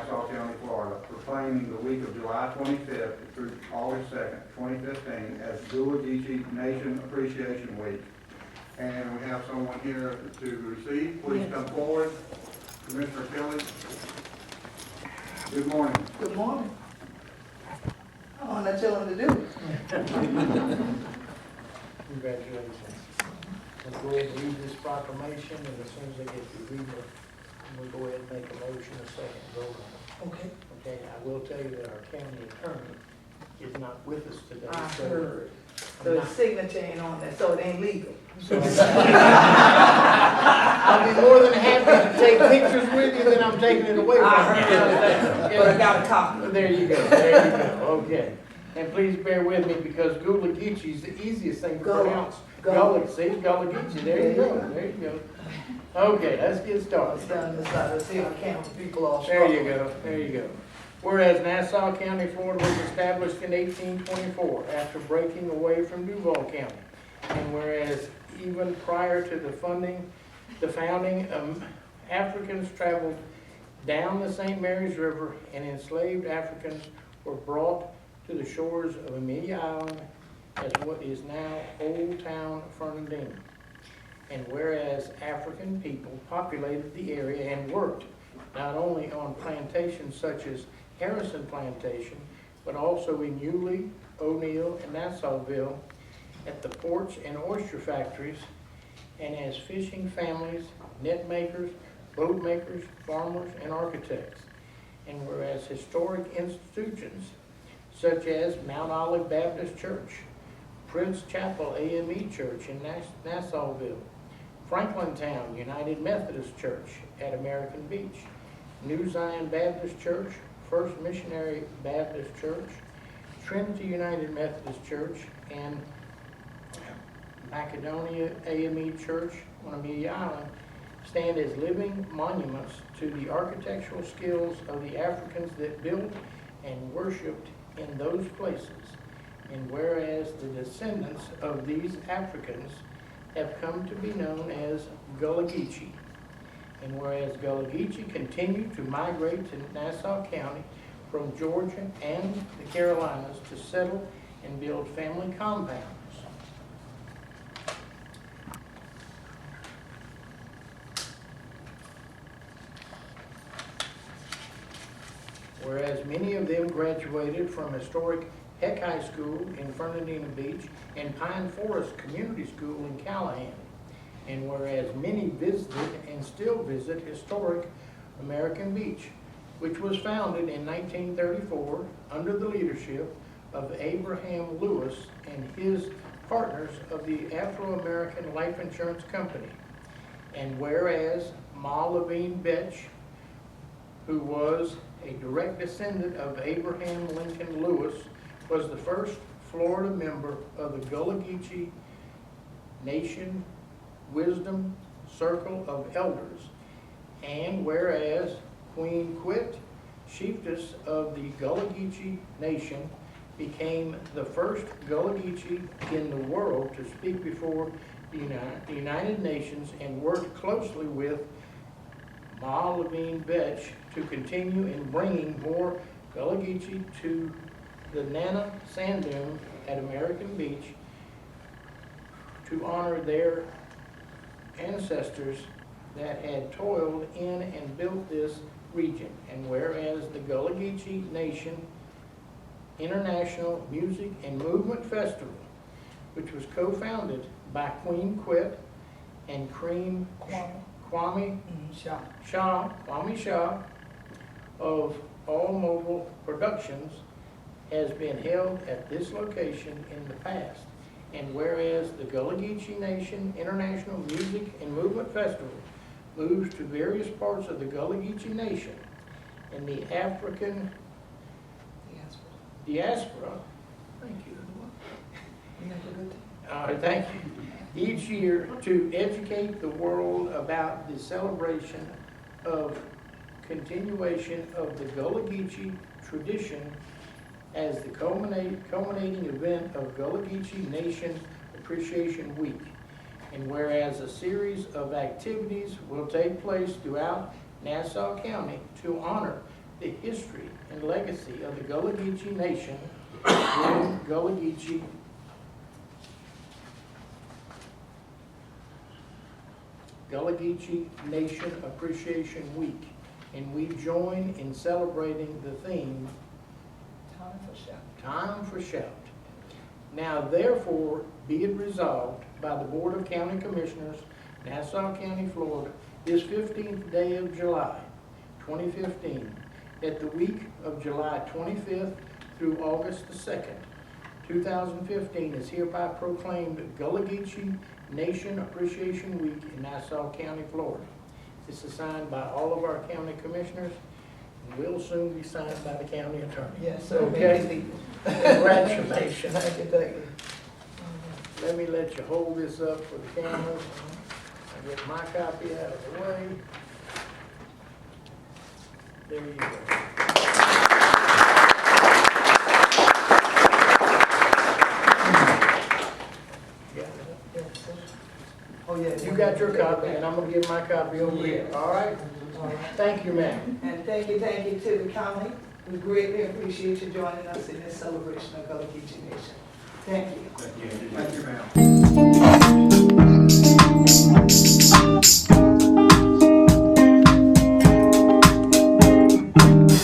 Nassau County, Florida, proclaiming the week of July 25th through August 2nd, 2015 as Gullah Geechee Nation Appreciation Week. And we have someone here to receive. Please come forward. Commissioner Kelly. Good morning. Good morning. I want to tell him to do it. Congratulations. Let's go ahead and read this proclamation, and as soon as I get to read it, we'll go ahead and make a motion, a second, vote on Okay. it. Okay, I will tell you that our county attorney is not with us today. I so heard. I'm So not- his signature ain't on there, so it ain't legal. so- I'll be more than happy to take pictures with you, then I'm taking it away from you. I heard that, but I got a copy. There you go, there you go, okay. And please bear with me, because Gullah Geechee is the easiest thing to Gullah. pronounce. Gullah. Gullah, see, Gullah Geechee, there you go, there you go. Okay, let's get I started. was down this side, let's see if I count people all There you struggling. go, there you go. Whereas Nassau County, Florida was established in 1824 after breaking away from Duval County. And whereas even prior to the founding, Africans traveled down the St. Mary's River, and enslaved Africans were brought to the shores of Amelia Island as what is now Old Town Fernandina. And whereas African people populated the area and worked not only on plantations such as Harrison Plantation, but also in Yulee, O'Neill, and Nassauville, at the ports and oyster factories, and as fishing families, net makers, boat makers, farmers, and architects. And whereas historic institutions such as Mount Olive Baptist Church, Prince Chapel AME Church in Nassauville, Franklintown United Methodist Church at American Beach, New Zion Baptist Church, First Missionary Baptist Church, Trinity United Methodist Church, and Macedonia AME Church on Amelia Island stand as living monuments to the architectural skills of the Africans that built and worshiped in those places. And whereas the descendants of these Africans have come to be known as Gullah Geechee. And whereas Gullah Geechee continued to migrate to Nassau County from Georgia and the Carolinas to settle and build family compounds. Whereas many of them graduated from historic Heck High School in Fernandina Beach and Pine Forest Community School in Callahan. And whereas many visited and still visit historic American Beach, which was founded in 1934 under the leadership of Abraham Lewis and his partners of the Afro-American Life Insurance Company. And whereas Ma Levine Betch, who was a direct descendant of Abraham Lincoln Lewis, was the first Florida member of the Gullah Geechee Nation Wisdom Circle of Elders. And whereas Queen Quit, chiefess of the Gullah Geechee Nation, became the first Gullah Geechee in the world to speak before the United Nations and worked closely with Ma Levine Betch to continue in bringing more Gullah Geechee to the Nana Sand Dune at American Beach to honor their ancestors that had toiled in and built this region. And whereas the Gullah Geechee Nation International Music and Movement Festival, which was co-founded by Queen Quit and Kwame Shaw of All Mobile Productions, has been held at this location in the past. And whereas the Gullah Geechee Nation International Music and Movement Festival moves to various parts of the Gullah Geechee Nation and the African diaspora, thank you. Thank you. Each year to educate the world about the celebration of continuation of the Gullah Geechee tradition as the culminating event of Gullah Geechee Nation Appreciation Week. And whereas a series of activities will take place throughout Nassau County to honor the history and legacy of the Gullah Geechee Nation during Gullah Geechee Nation Appreciation Week, and we join in celebrating the theme, Time for shout. Time for Shout. Now therefore be it resolved by the Board of County Commissioners, Nassau County, Florida, this 15th day of July, 2015, that the week of July 25th through August the 2nd, 2015 is hereby proclaimed Gullah Geechee Nation Appreciation Week in Nassau County, Florida. This is signed by all of our county commissioners, and will soon be signed by the county attorney. Yes, sir. Okay. Congratulations. Thank you, thank you. Let me let you hold this up for the cameras. I'll get my copy out of the way. There you go. Oh, yeah. You got your copy, and I'm gonna give my copy over here, all right? All right. Thank you, ma'am. And thank you to the county. We greatly appreciate you joining us in this celebration of Gullah Geechee Nation. Thank you. Thank you, ma'am.